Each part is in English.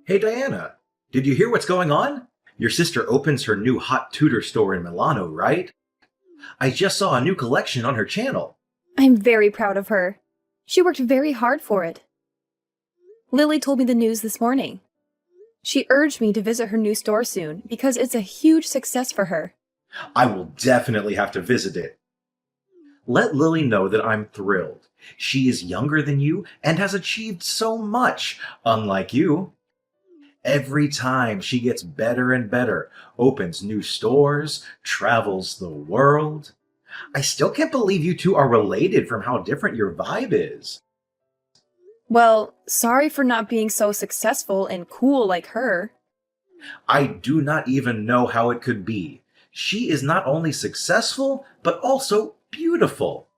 Hey Diana, did you hear what's going on? Your sister opens her new hot tudor store in Milano, right? I just saw a new collection on her channel. I'm very proud of her. She worked very hard for it. Lily told me the news this morning. She urged me to visit her new store soon because it's a huge success for her. I will definitely have to visit it. Let Lily know that I'm thrilled. She is younger than you and has achieved so much, unlike you. Every time she gets better and better, opens new stores, travels the world. I still can't believe you two are related from how different your vibe is. Well, sorry for not being so successful and cool like her. I do not even know how it could be. She is not only successful, but also beautiful.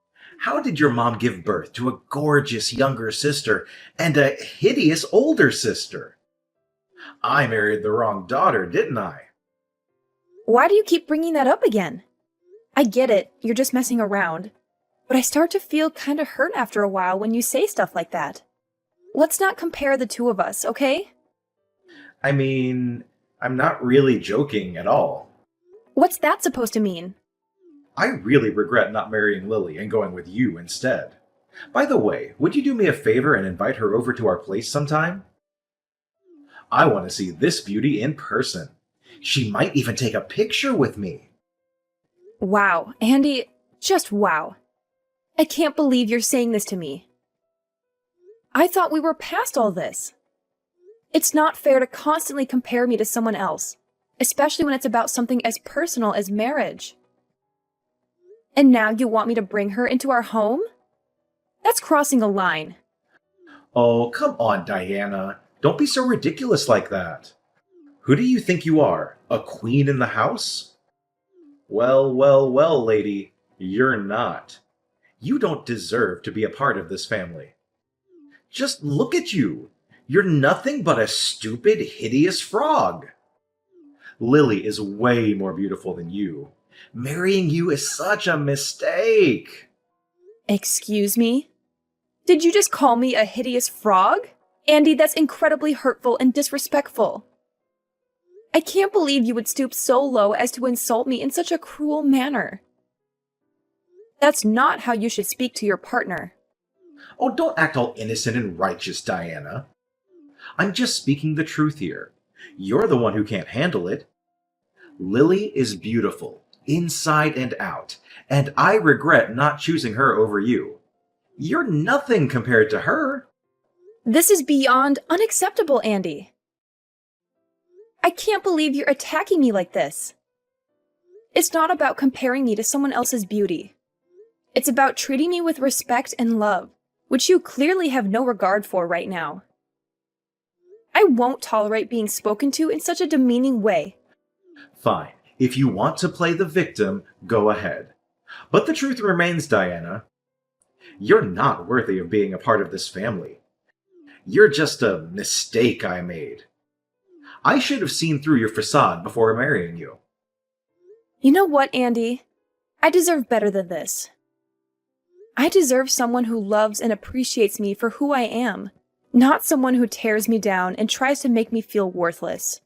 How did your mom give birth to a gorgeous younger sister and a hideous older sister? I married the wrong daughter, didn't I? Why do you keep bringing that up again? I get it, you're just messing around. But I start to feel kinda hurt after a while when you say stuff like that. Let's not compare the two of us, okay? I mean, I'm not really joking at all. What's that supposed to mean? I really regret not marrying Lily and going with you instead. By the way, would you do me a favor and invite her over to our place sometime? I want to see this beauty in person. She might even take a picture with me. Wow, Andy, just wow. I can't believe you're saying this to me. I thought we were past all this. It's not fair to constantly compare me to someone else, especially when it's about something as personal as marriage. And now you want me to bring her into our home? That's crossing a line. Oh, come on, Diana. Don't be so ridiculous like that. Who do you think you are? A queen in the house? Well, well, well, lady, you're not. You don't deserve to be a part of this family. Just look at you. You're nothing but a stupid, hideous frog. Lily is way more beautiful than you. Marrying you is such a mistake. Excuse me? Did you just call me a hideous frog? Andy, that's incredibly hurtful and disrespectful. I can't believe you would stoop so low as to insult me in such a cruel manner. That's not how you should speak to your partner. Oh, don't act all innocent and righteous, Diana. I'm just speaking the truth here. You're the one who can't handle it. Lily is beautiful, inside and out, and I regret not choosing her over you. You're nothing compared to her. This is beyond unacceptable, Andy. I can't believe you're attacking me like this. It's not about comparing me to someone else's beauty. It's about treating me with respect and love, which you clearly have no regard for right now. I won't tolerate being spoken to in such a demeaning way. Fine. If you want to play the victim, go ahead. But the truth remains, Diana. You're not worthy of being a part of this family. You're just a mistake I made. I should have seen through your facade before marrying you. You know what, Andy? I deserve better than this. I deserve someone who loves and appreciates me for who I am, not someone who tears me down and tries to make me feel worthless.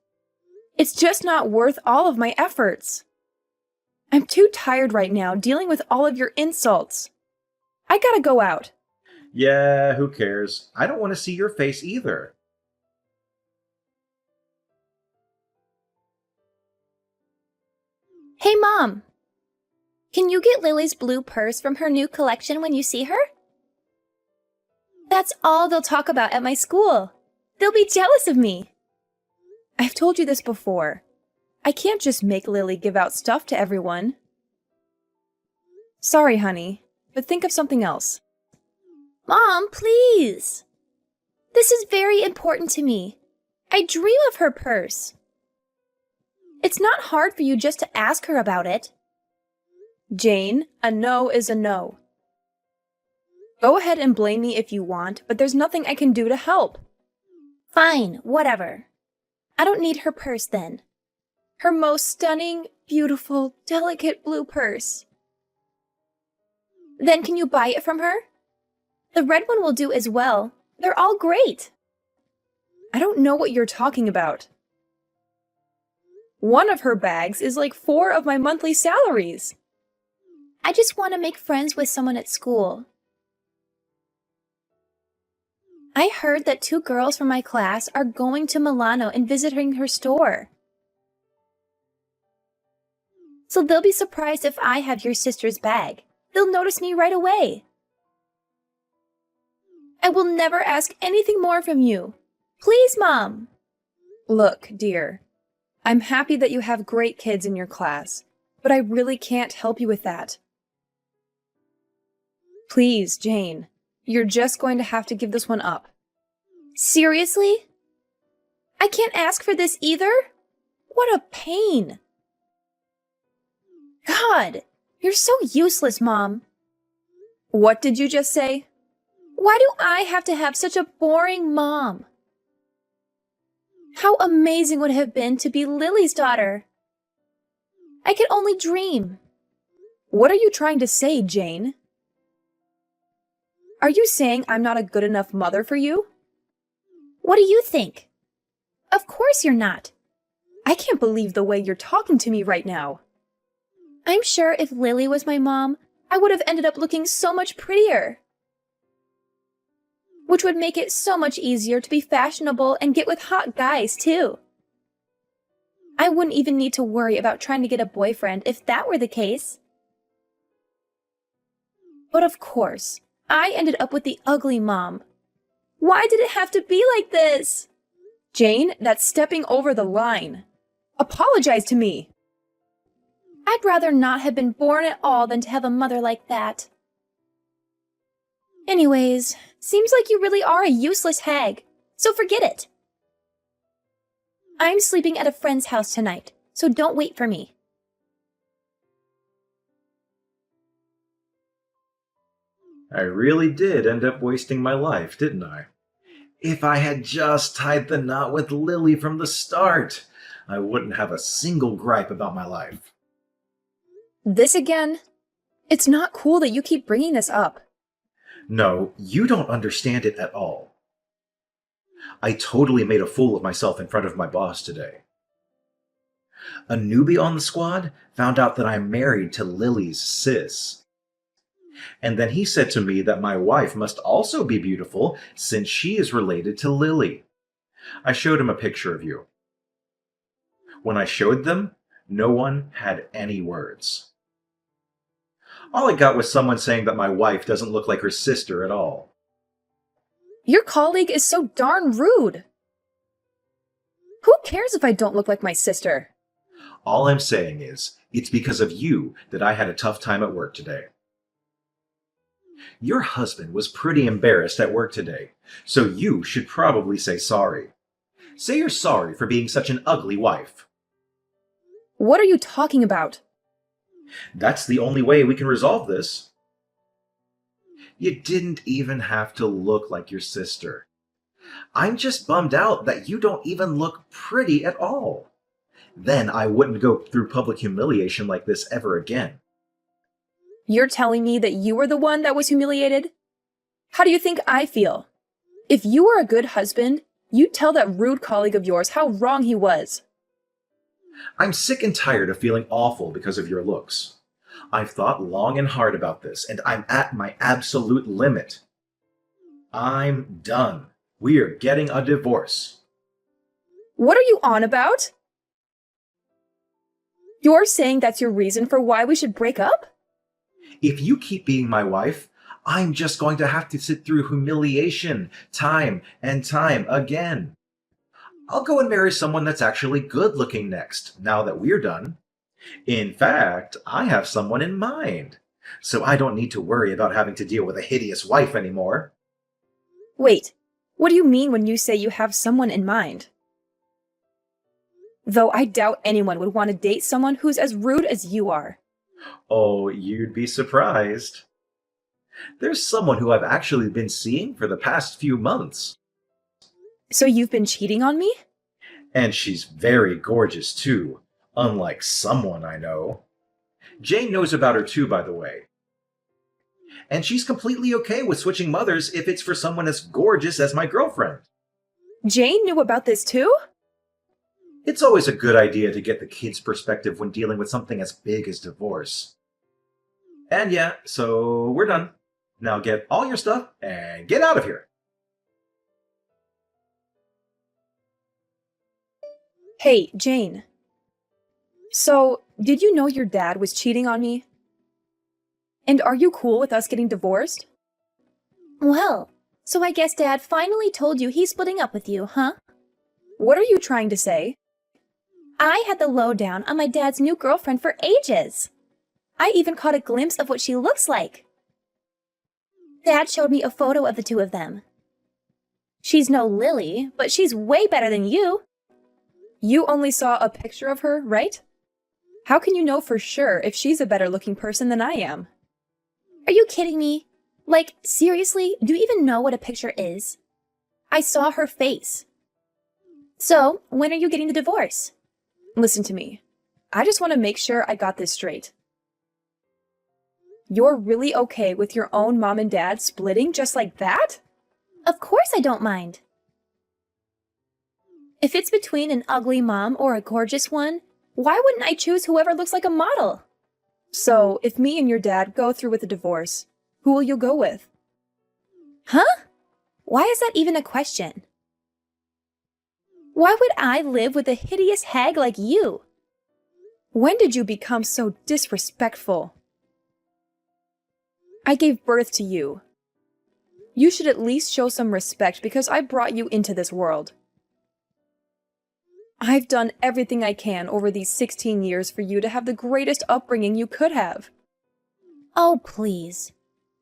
It's just not worth all of my efforts. I'm too tired right now dealing with all of your insults. I gotta go out. Yeah, who cares? I don't want to see your face either. Hey, Mom! Can you get Lily's blue purse from her new collection when you see her? That's all they'll talk about at my school. They'll be jealous of me. I've told you this before. I can't just make Lily give out stuff to everyone. Sorry, honey, but think of something else. Mom, please! This is very important to me. I dream of her purse. It's not hard for you just to ask her about it. Jane, a no is a no. Go ahead and blame me if you want, but there's nothing I can do to help. Fine, whatever. I don't need her purse then. Her most stunning, beautiful, delicate blue purse. Then can you buy it from her? The red one will do as well. They're all great. I don't know what you're talking about. One of her bags is like 4 of my monthly salaries. I just want to make friends with someone at school. I heard that 2 girls from my class are going to Milano and visiting her store. So they'll be surprised if I have your sister's bag. They'll notice me right away. I will never ask anything more from you. Please, Mom. Look, dear, I'm happy that you have great kids in your class, but I really can't help you with that. Please, Jane, you're just going to have to give this one up. Seriously? I can't ask for this either? What a pain. God, you're so useless, Mom. What did you just say? Why do I have to have such a boring mom? How amazing would it have been to be Lily's daughter? I could only dream. What are you trying to say, Jane? Are you saying I'm not a good enough mother for you? What do you think? Of course you're not. I can't believe the way you're talking to me right now. I'm sure if Lily was my mom, I would have ended up looking so much prettier. Which would make it so much easier to be fashionable and get with hot guys, too. I wouldn't even need to worry about trying to get a boyfriend if that were the case. But of course, I ended up with the ugly mom. Why did it have to be like this? Jane, that's stepping over the line. Apologize to me. I'd rather not have been born at all than to have a mother like that. Anyways, seems like you really are a useless hag, so forget it. I'm sleeping at a friend's house tonight, so don't wait for me. I really did end up wasting my life, didn't I? If I had just tied the knot with Lily from the start, I wouldn't have a single gripe about my life. This again? It's not cool that you keep bringing this up. No, you don't understand it at all. I totally made a fool of myself in front of my boss today. A newbie on the squad found out that I'm married to Lily's sis. And then he said to me that my wife must also be beautiful since she is related to Lily. I showed him a picture of you. When I showed them, no one had any words. All I got was someone saying that my wife doesn't look like her sister at all. Your colleague is so darn rude. Who cares if I don't look like my sister? All I'm saying is, it's because of you that I had a tough time at work today. Your husband was pretty embarrassed at work today, so you should probably say sorry. Say you're sorry for being such an ugly wife. What are you talking about? That's the only way we can resolve this. You didn't even have to look like your sister. I'm just bummed out that you don't even look pretty at all. Then I wouldn't go through public humiliation like this ever again. You're telling me that you were the one that was humiliated? How do you think I feel? If you were a good husband, you'd tell that rude colleague of yours how wrong he was. I'm sick and tired of feeling awful because of your looks. I've thought long and hard about this, and I'm at my absolute limit. I'm done. We are getting a divorce. What are you on about? You're saying that's your reason for why we should break up? If you keep being my wife, I'm just going to have to sit through humiliation time and time again. I'll go and marry someone that's actually good looking next, now that we're done. In fact, I have someone in mind, so I don't need to worry about having to deal with a hideous wife anymore. Wait, what do you mean when you say you have someone in mind? Though I doubt anyone would want to date someone who's as rude as you are. Oh, you'd be surprised. There's someone who I've actually been seeing for the past few months. So you've been cheating on me? And she's very gorgeous too, unlike someone I know. Jane knows about her too, by the way. And she's completely okay with switching mothers if it's for someone as gorgeous as my girlfriend. Jane knew about this too? It's always a good idea to get the kid's perspective when dealing with something as big as divorce. And yeah, so we're done. Now get all your stuff and get out of here. Hey, Jane. So, did you know your dad was cheating on me? And are you cool with us getting divorced? Well, so I guess Dad finally told you he's splitting up with you, huh? What are you trying to say? I had the lowdown on my dad's new girlfriend for ages. I even caught a glimpse of what she looks like. Dad showed me a photo of the two of them. She's no Lily, but she's way better than you. You only saw a picture of her, right? How can you know for sure if she's a better looking person than I am? Are you kidding me? Like, seriously, do you even know what a picture is? I saw her face. So, when are you getting the divorce? Listen to me. I just want to make sure I got this straight. You're really okay with your own mom and dad splitting just like that? Of course I don't mind. If it's between an ugly mom or a gorgeous one, why wouldn't I choose whoever looks like a model? So, if me and your dad go through with a divorce, who will you go with? Huh? Why is that even a question? Why would I live with a hideous hag like you? When did you become so disrespectful? I gave birth to you. You should at least show some respect because I brought you into this world. I've done everything I can over these 16 years for you to have the greatest upbringing you could have. Oh, please.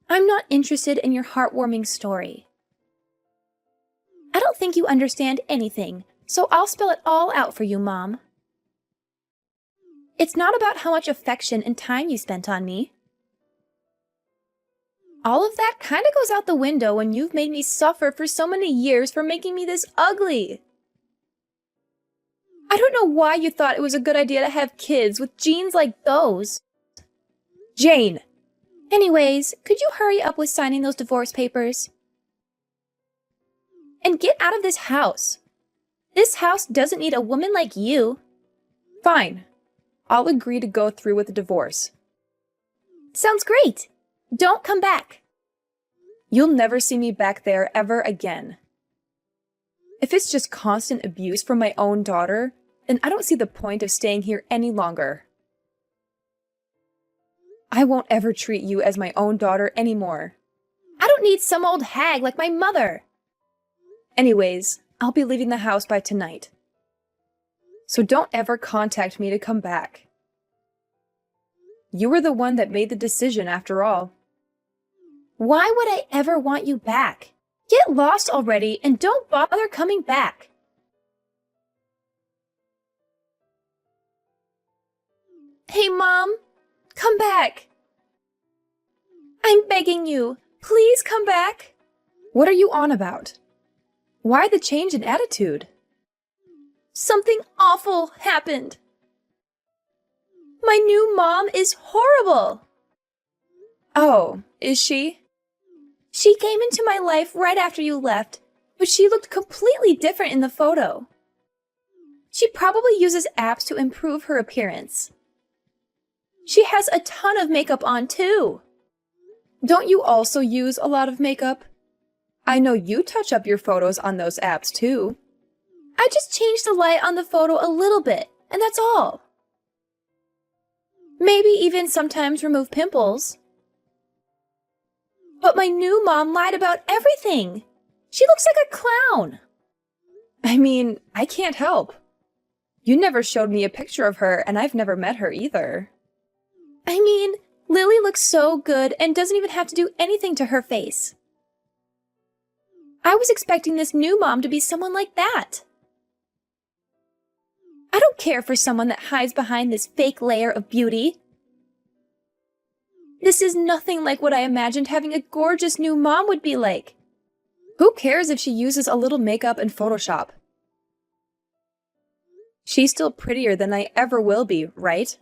I'm not interested in your heartwarming story. I don't think you understand anything, so I'll spell it all out for you, Mom. It's not about how much affection and time you spent on me. All of that kind of goes out the window when you've made me suffer for so many years for making me this ugly. I don't know why you thought it was a good idea to have kids with genes like those. Jane! Anyways, could you hurry up with signing those divorce papers? And get out of this house. This house doesn't need a woman like you. Fine. I'll agree to go through with the divorce. Sounds great. Don't come back. You'll never see me back there ever again. If it's just constant abuse from my own daughter, then I don't see the point of staying here any longer. I won't ever treat you as my own daughter anymore. I don't need some old hag like my mother. Anyways, I'll be leaving the house by tonight. So don't ever contact me to come back. You were the one that made the decision after all. Why would I ever want you back? Get lost already and don't bother coming back. Hey, Mom, come back. I'm begging you, please come back. What are you on about? Why the change in attitude? Something awful happened. My new mom is horrible. Oh, is she? She came into my life right after you left, but she looked completely different in the photo. She probably uses apps to improve her appearance. She has a ton of makeup on, too. Don't you also use a lot of makeup? I know you touch up your photos on those apps, too. I just changed the light on the photo a little bit, and that's all. Maybe even sometimes remove pimples. But my new mom lied about everything. She looks like a clown. I mean, I can't help. You never showed me a picture of her, and I've never met her either. I mean, Lily looks so good and doesn't even have to do anything to her face. I was expecting this new mom to be someone like that. I don't care for someone that hides behind this fake layer of beauty. This is nothing like what I imagined having a gorgeous new mom would be like. Who cares if she uses a little makeup and Photoshop? She's still prettier than I ever will be, right?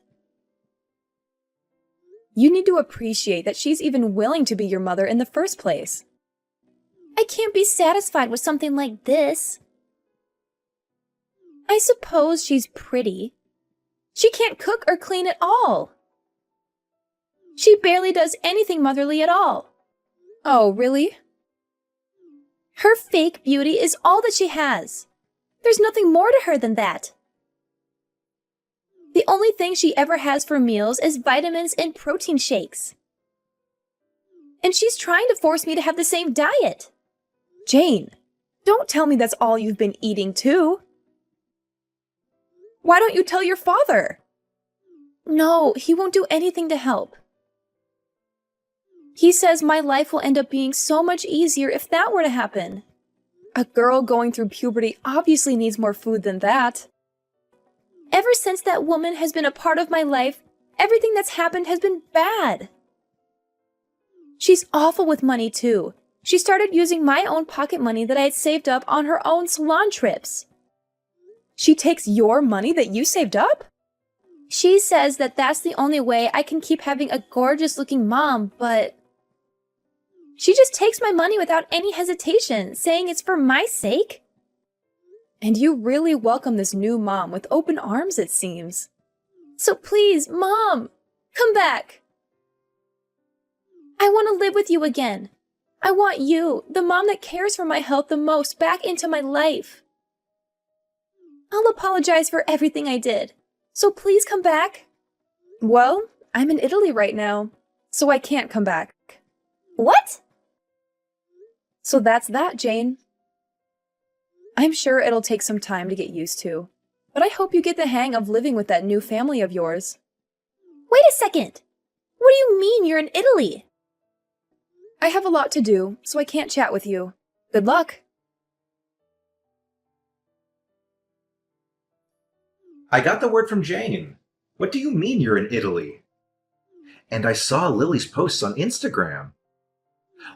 You need to appreciate that she's even willing to be your mother in the first place. I can't be satisfied with something like this. I suppose she's pretty. She can't cook or clean at all. She barely does anything motherly at all. Oh, really? Her fake beauty is all that she has. There's nothing more to her than that. The only thing she ever has for meals is vitamins and protein shakes. And she's trying to force me to have the same diet. Jane, don't tell me that's all you've been eating too. Why don't you tell your father? No, he won't do anything to help. He says my life will end up being so much easier if that were to happen. A girl going through puberty obviously needs more food than that. Ever since that woman has been a part of my life, everything that's happened has been bad. She's awful with money too. She started using my own pocket money that I had saved up on her own salon trips. She takes your money that you saved up? She says that that's the only way I can keep having a gorgeous-looking mom, but she just takes my money without any hesitation, saying it's for my sake. And you really welcome this new mom with open arms, it seems. So please, Mom, come back. I want to live with you again. I want you, the mom that cares for my health the most, back into my life. I'll apologize for everything I did. So please come back. Well, I'm in Italy right now, so I can't come back. What? So that's that, Jane. I'm sure it'll take some time to get used to, but I hope you get the hang of living with that new family of yours. Wait a second. What do you mean you're in Italy? I have a lot to do, so I can't chat with you. Good luck. I got the word from Jane. What do you mean you're in Italy? And I saw Lily's posts on Instagram.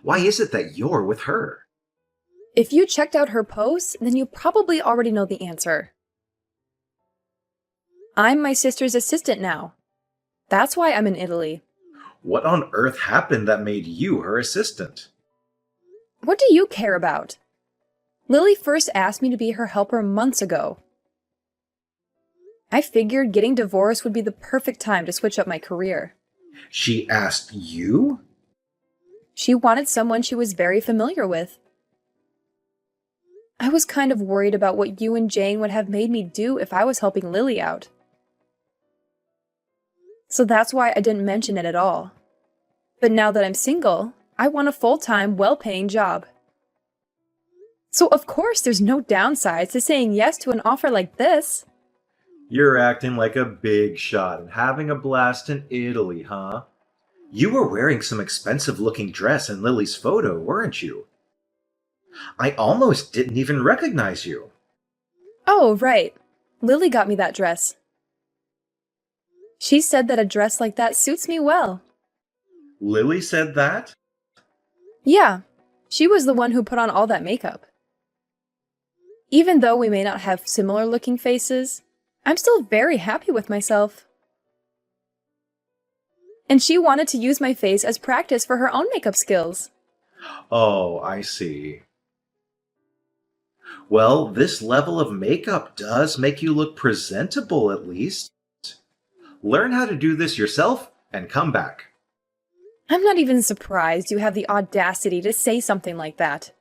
Why is it that you're with her? If you checked out her posts, then you probably already know the answer. I'm my sister's assistant now. That's why I'm in Italy. What on earth happened that made you her assistant? What do you care about? Lily first asked me to be her helper months ago. I figured getting divorced would be the perfect time to switch up my career. She asked you? She wanted someone she was very familiar with. I was kind of worried about what you and Jane would have made me do if I was helping Lily out. So that's why I didn't mention it at all. But now that I'm single, I want a full-time, well-paying job. So of course there's no downsides to saying yes to an offer like this. You're acting like a big shot and having a blast in Italy, huh? You were wearing some expensive-looking dress in Lily's photo, weren't you? I almost didn't even recognize you. Oh, right. Lily got me that dress. She said that a dress like that suits me well. Lily said that? Yeah, she was the one who put on all that makeup. Even though we may not have similar-looking faces, I'm still very happy with myself. And she wanted to use my face as practice for her own makeup skills. Oh, I see. Well, this level of makeup does make you look presentable at least. Learn how to do this yourself and come back. I'm not even surprised you have the audacity to say something like that.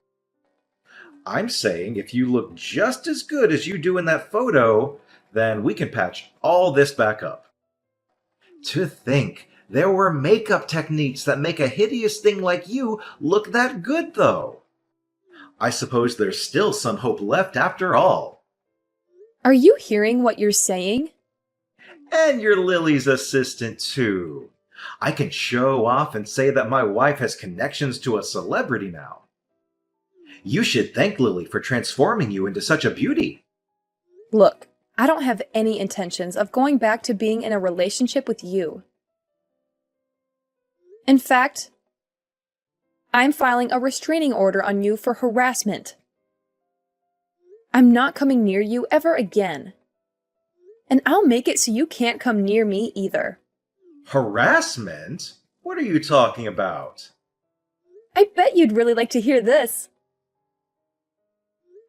I'm saying if you look just as good as you do in that photo, then we can patch all this back up. To think, there were makeup techniques that make a hideous thing like you look that good, though. I suppose there's still some hope left after all. Are you hearing what you're saying? And you're Lily's assistant, too. I can show off and say that my wife has connections to a celebrity now. You should thank Lily for transforming you into such a beauty. Look, I don't have any intentions of going back to being in a relationship with you. In fact, I'm filing a restraining order on you for harassment. I'm not coming near you ever again. And I'll make it so you can't come near me either. Harassment? What are you talking about? I bet you'd really like to hear this.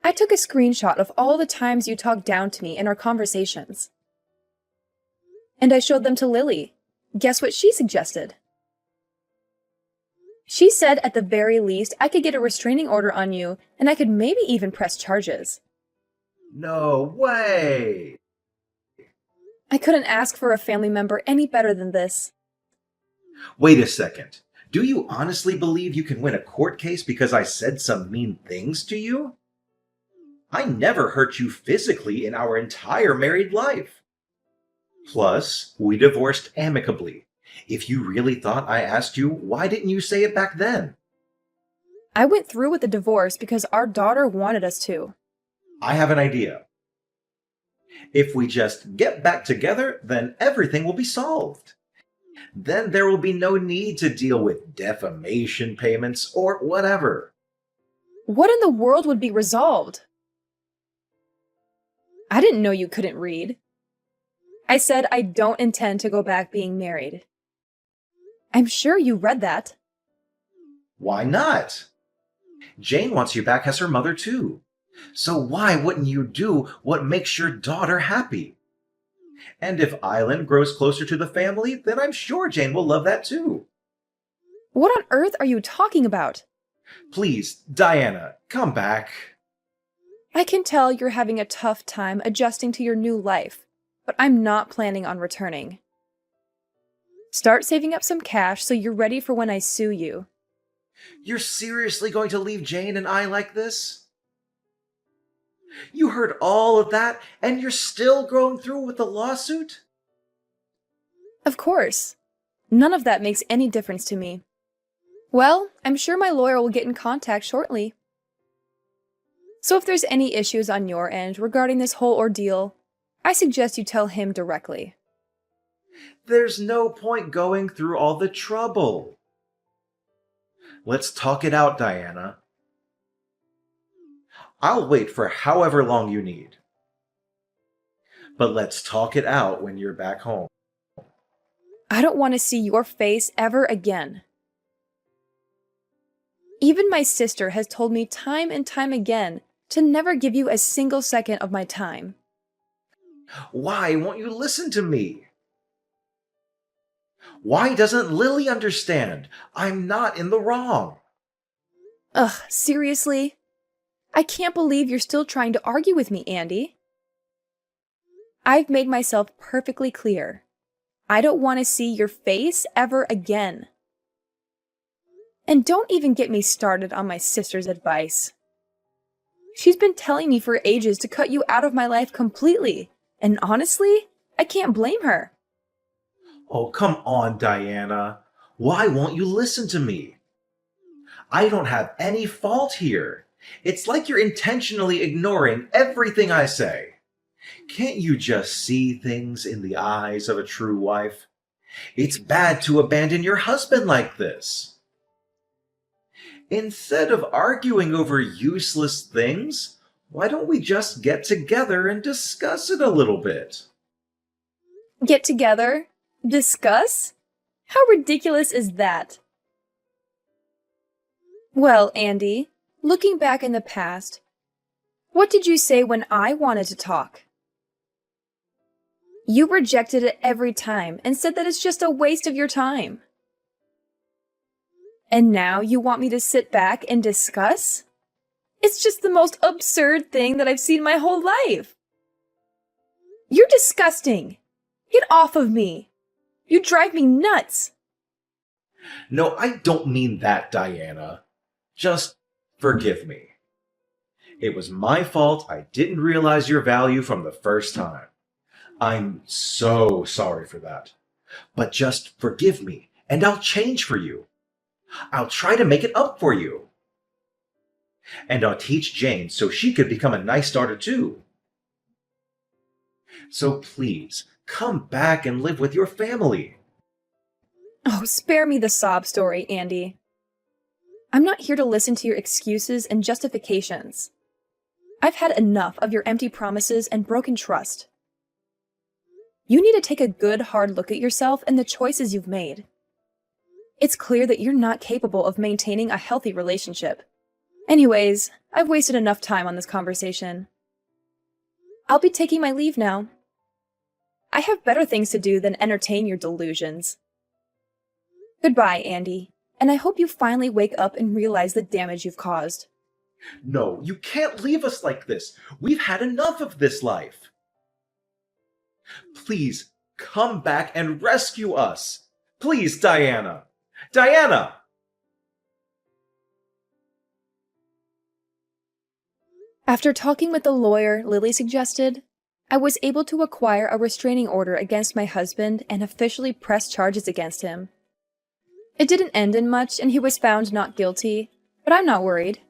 I took a screenshot of all the times you talked down to me in our conversations. And I showed them to Lily. Guess what she suggested? She said at the very least I could get a restraining order on you, and I could maybe even press charges. No way! I couldn't ask for a family member any better than this. Wait a second. Do you honestly believe you can win a court case because I said some mean things to you? I never hurt you physically in our entire married life. Plus, we divorced amicably. If you really thought I asked you, why didn't you say it back then? I went through with the divorce because our daughter wanted us to. I have an idea. If we just get back together, then everything will be solved. Then there will be no need to deal with defamation payments or whatever. What in the world would be resolved? I didn't know you couldn't read. I said I don't intend to go back being married. I'm sure you read that. Why not? Jane wants you back as her mother too. So why wouldn't you do what makes your daughter happy? And if Island grows closer to the family, then I'm sure Jane will love that too. What on earth are you talking about? Please, Diana, come back. I can tell you're having a tough time adjusting to your new life, but I'm not planning on returning. Start saving up some cash so you're ready for when I sue you. You're seriously going to leave Jane and I like this? You heard all of that, and you're still going through with the lawsuit? Of course. None of that makes any difference to me. Well, I'm sure my lawyer will get in contact shortly. So if there's any issues on your end regarding this whole ordeal, I suggest you tell him directly. There's no point going through all the trouble. Let's talk it out, Diana. I'll wait for however long you need. But let's talk it out when you're back home. I don't want to see your face ever again. Even my sister has told me time and time again to never give you a single second of my time. Why won't you listen to me? Why doesn't Lily understand? I'm not in the wrong. Ugh, seriously? I can't believe you're still trying to argue with me, Andy. I've made myself perfectly clear. I don't want to see your face ever again. And don't even get me started on my sister's advice. She's been telling me for ages to cut you out of my life completely, and honestly, I can't blame her. Oh, come on, Diana. Why won't you listen to me? I don't have any fault here. It's like you're intentionally ignoring everything I say. Can't you just see things in the eyes of a true wife? It's bad to abandon your husband like this. Instead of arguing over useless things, why don't we just get together and discuss it a little bit? Get together? Discuss? How ridiculous is that? Well, Andy, looking back in the past, what did you say when I wanted to talk? You rejected it every time and said that it's just a waste of your time. And now you want me to sit back and discuss? It's just the most absurd thing that I've seen my whole life. You're disgusting. Get off of me. You drive me nuts. No, I don't mean that, Diana. Just forgive me. It was my fault. I didn't realize your value from the first time. I'm so sorry for that. But just forgive me, and I'll change for you. I'll try to make it up for you. And I'll teach Jane so she could become a nice daughter too. So please, come back and live with your family. Oh, spare me the sob story, Andy. I'm not here to listen to your excuses and justifications. I've had enough of your empty promises and broken trust. You need to take a good, hard look at yourself and the choices you've made. It's clear that you're not capable of maintaining a healthy relationship. Anyways, I've wasted enough time on this conversation. I'll be taking my leave now. I have better things to do than entertain your delusions. Goodbye, Andy, and I hope you finally wake up and realize the damage you've caused. No, you can't leave us like this. We've had enough of this life. Please, come back and rescue us. Please, Diana. Diana! After talking with the lawyer Lily suggested, I was able to acquire a restraining order against my husband and officially press charges against him. It didn't end in much and he was found not guilty, but I'm not worried.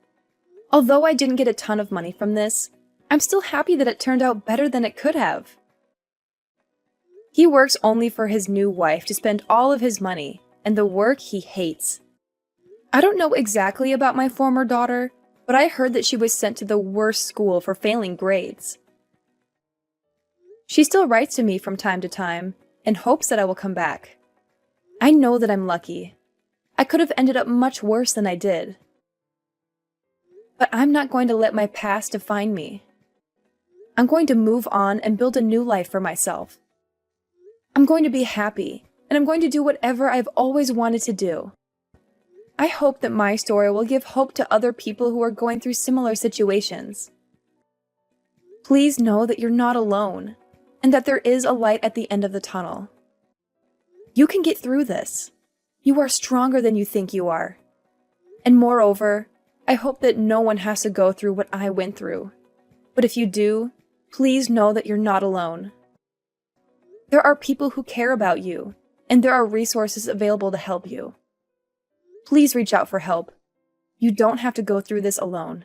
Although I didn't get a ton of money from this, I'm still happy that it turned out better than it could have. He works only for his new wife to spend all of his money, and the work he hates. I don't know exactly about my former daughter, but I heard that she was sent to the worst school for failing grades. She still writes to me from time to time and hopes that I will come back. I know that I'm lucky. I could have ended up much worse than I did. But I'm not going to let my past define me. I'm going to move on and build a new life for myself. I'm going to be happy, and I'm going to do whatever I've always wanted to do. I hope that my story will give hope to other people who are going through similar situations. Please know that you're not alone, and that there is a light at the end of the tunnel. You can get through this. You are stronger than you think you are. And moreover, I hope that no one has to go through what I went through. But if you do, please know that you're not alone. There are people who care about you, and there are resources available to help you. Please reach out for help. You don't have to go through this alone.